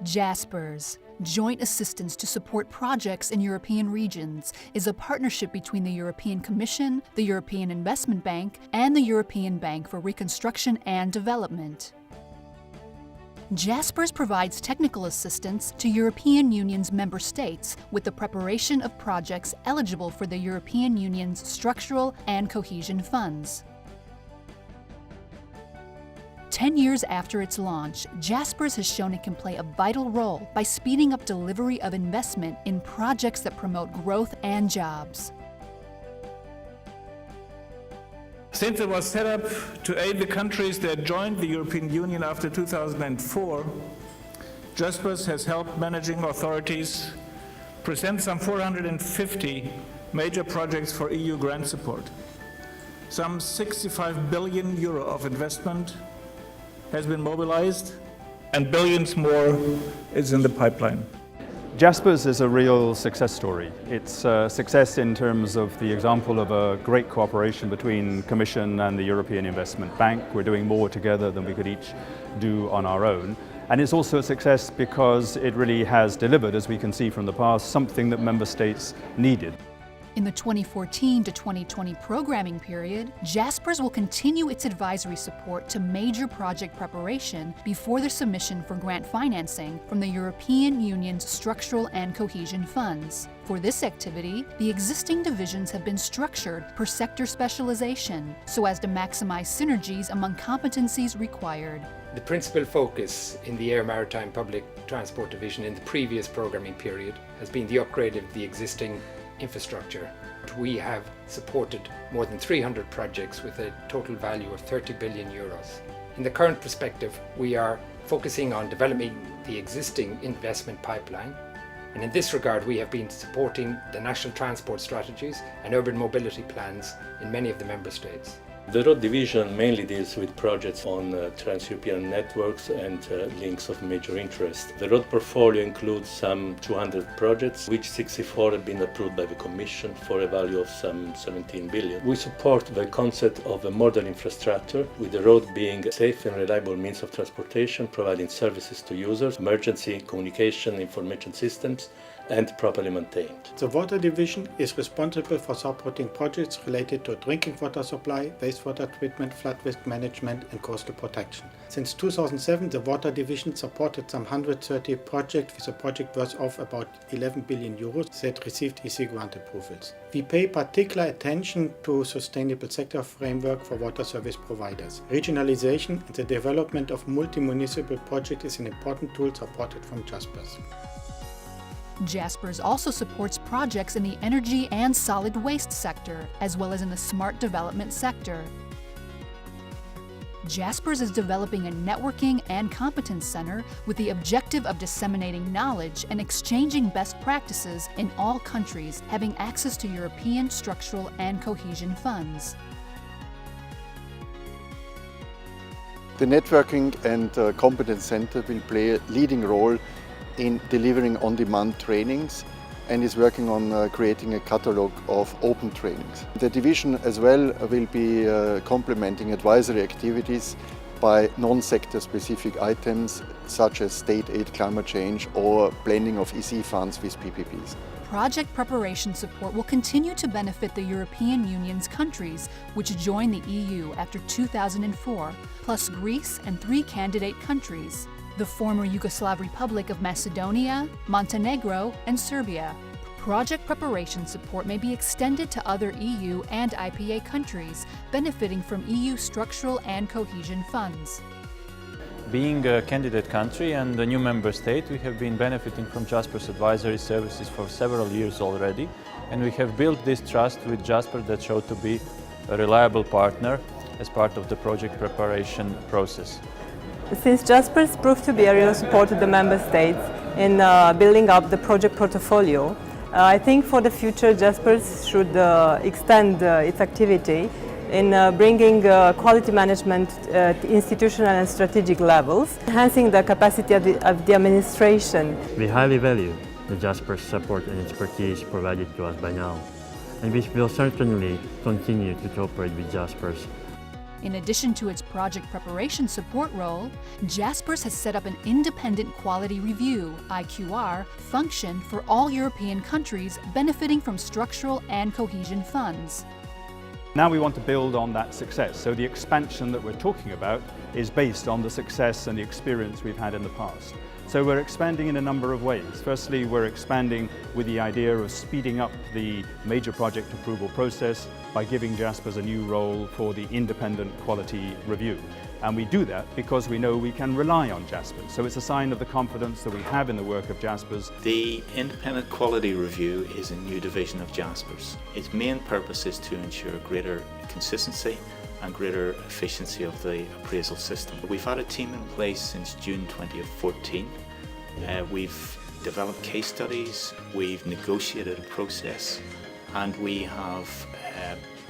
Jaspers, Joint Assistance to Support Projects in European Regions, is a partnership between the European Commission, the European Investment Bank, and the European Bank for Reconstruction and Development. Jaspers provides technical assistance to European Union's member states with the preparation of projects eligible for the European Union's structural and cohesion funds. 10 years after its launch, Jaspers has shown it can play a vital role by speeding up delivery of investment in projects that promote growth and jobs. Since it was set up to aid the countries that joined the European Union after 2004, Jaspers has helped managing authorities present some 450 major projects for EU grant support. Some 65 billion euro of investment has been mobilized, and billions more is in the pipeline. Jaspers is a real success story. It's a success in terms of the example of a great cooperation between Commission and the European Investment Bank. We're doing more together than we could each do on our own. And it's also a success because it really has delivered, as we can see from the past, something that member states needed. In the 2014 to 2020 programming period, Jaspers will continue its advisory support to major project preparation before their submission for grant financing from the European Union's structural and cohesion funds. For this activity, the existing divisions have been structured per sector specialization so as to maximize synergies among competencies required. The principal focus in the Air Maritime Public Transport Division in the previous programming period has been the upgrade of the existing infrastructure. We have supported more than 300 projects with a total value of 30 billion euros. In the current perspective, we are focusing on developing the existing investment pipeline, and in this regard we have been supporting the national transport strategies and urban mobility plans in many of the member states. The road division mainly deals with projects on trans-European networks and links of major interest. The road portfolio includes some 200 projects, which 64 have been approved by the Commission for a value of some 17 billion. We support the concept of a modern infrastructure, with the road being a safe and reliable means of transportation, providing services to users, emergency communication information systems, and properly maintained. The Water Division is responsible for supporting projects related to drinking water supply, wastewater treatment, flood risk management and coastal protection. Since 2007, the Water Division supported some 130 projects with a project worth of about 11 billion euros that received EC grant approvals. We pay particular attention to sustainable sector framework for water service providers. Regionalization and the development of multi-municipal projects is an important tool supported from Jaspers. Jaspers also supports projects in the energy and solid waste sector, as well as in the smart development sector. Jaspers is developing a networking and competence center with the objective of disseminating knowledge and exchanging best practices in all countries having access to European structural and cohesion funds. The Networking and Competence Center will play a leading role in delivering on-demand trainings and is working on creating a catalogue of open trainings. The division as well will be complementing advisory activities by non-sector specific items such as state aid, climate change or blending of EC funds with PPPs. Project preparation support will continue to benefit the European Union's countries which joined the EU after 2004, plus Greece and 3 candidate countries: the former Yugoslav Republic of Macedonia, Montenegro, and Serbia. Project preparation support may be extended to other EU and IPA countries, benefiting from EU structural and cohesion funds. Being a candidate country and a new member state, we have been benefiting from Jaspers advisory services for several years already, and we have built this trust with Jaspers that showed to be a reliable partner as part of the project preparation process. Since Jaspers proved to be a real support to the member states in building up the project portfolio, I think for the future Jaspers should extend its activity in bringing quality management to institutional and strategic levels, enhancing the capacity of the administration. We highly value the Jaspers support and expertise provided to us by now, and we will certainly continue to cooperate with Jaspers. In addition to its project preparation support role, Jaspers has set up an independent quality review (IQR) function for all European countries benefiting from structural and cohesion funds. Now we want to build on that success. So the expansion that we're talking about is based on the success and the experience we've had in the past. So we're expanding in a number of ways. Firstly, we're expanding with the idea of speeding up the major project approval process by giving Jaspers a new role for the independent quality review. And we do that because we know we can rely on Jaspers. So it's a sign of the confidence that we have in the work of Jaspers. The Independent Quality Review is a new division of Jaspers. Its main purpose is to ensure greater consistency and greater efficiency of the appraisal system. We've had a team in place since June 2014. We've developed case studies, we've negotiated a process, and we have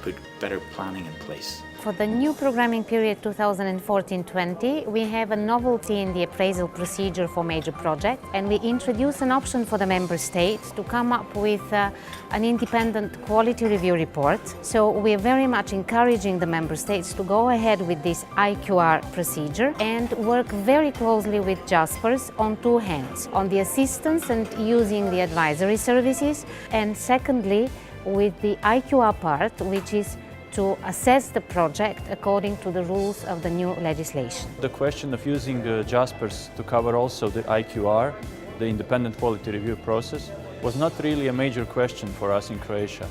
put better planning in place. For the new programming period 2014-20, we have a novelty in the appraisal procedure for major projects, and we introduce an option for the member states to come up with an independent quality review report. So we are very much encouraging the member states to go ahead with this IQR procedure and work very closely with Jaspers on two hands, on the assistance and using the advisory services, and secondly with the IQR part, which is to assess the project according to the rules of the new legislation. The question of using Jaspers to cover also the IQR, the independent quality review process, was not really a major question for us in Croatia.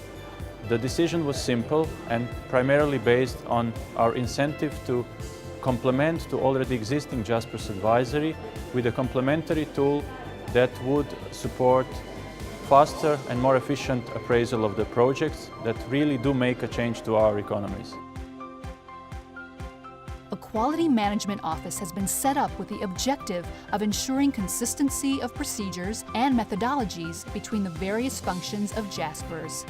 The decision was simple and primarily based on our incentive to complement to already existing Jaspers advisory with a complementary tool that would support faster and more efficient appraisal of the projects that really do make a change to our economies. A quality management office has been set up with the objective of ensuring consistency of procedures and methodologies between the various functions of Jaspers.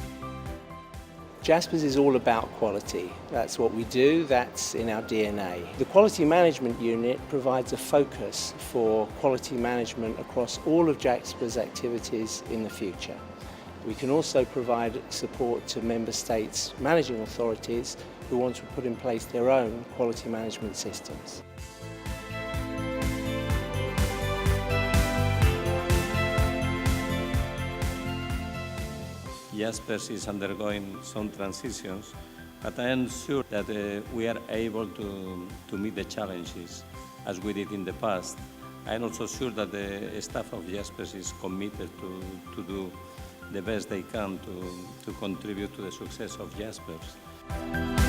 Jaspers is all about quality. That's what we do, that's in our DNA. The Quality Management Unit provides a focus for quality management across all of Jaspers' activities in the future. We can also provide support to member states' managing authorities who want to put in place their own quality management systems. Jaspers is undergoing some transitions, but I am sure that we are able to meet the challenges as we did in the past. I am also sure that the staff of Jaspers is committed to do the best they can to contribute to the success of Jaspers.